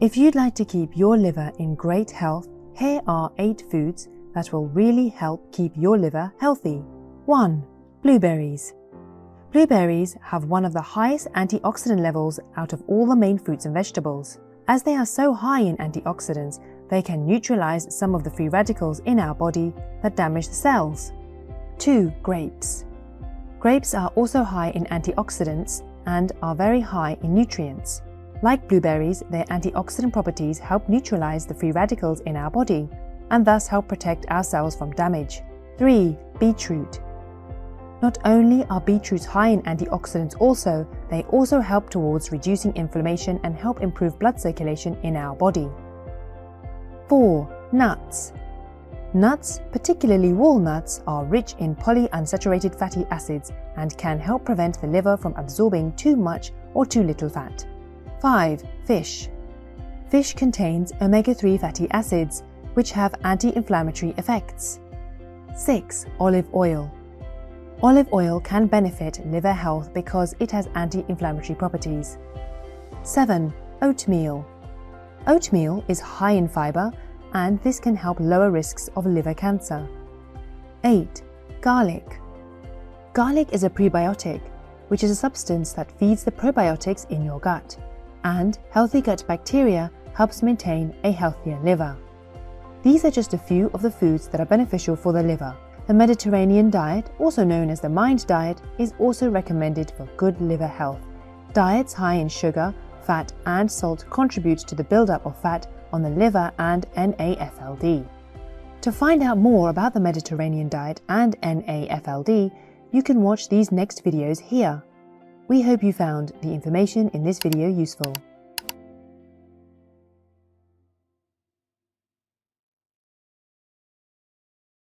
If you'd like to keep your liver in great health, here are 8 foods that will really help keep your liver healthy. 1. Blueberries. Blueberries have one of the highest antioxidant levels out of all the main fruits and vegetables. As they are so high in antioxidants, they can neutralize some of the free radicals in our body that damage the cells. 2. Grapes. Grapes are also high in antioxidants and are very high in nutrients. Like blueberries, their antioxidant properties help neutralize the free radicals in our body and thus help protect our cells from damage. 3. Beetroot. Not only are beetroots high in antioxidants also, they also help towards reducing inflammation and help improve blood circulation in our body. 4. Nuts. Nuts, particularly walnuts, are rich in polyunsaturated fatty acids and can help prevent the liver from absorbing too much or too little fat. 5. Fish. Fish contains omega-3 fatty acids, which have anti-inflammatory effects. 6. Olive oil. Olive oil can benefit liver health because it has anti-inflammatory properties. 7. Oatmeal. Oatmeal is high in fiber, and this can help lower risks of liver cancer. 8. Garlic. Garlic is a prebiotic, which is a substance that feeds the probiotics in your gut, and healthy gut bacteria helps maintain a healthier liver. These are just a few of the foods that are beneficial for the liver. The Mediterranean diet, also known as the MIND diet, is also recommended for good liver health. Diets high in sugar, fat and salt contribute to the buildup of fat on the liver and NAFLD. To find out more about the Mediterranean diet and NAFLD, you can watch these next videos here. We hope you found the information in this video useful.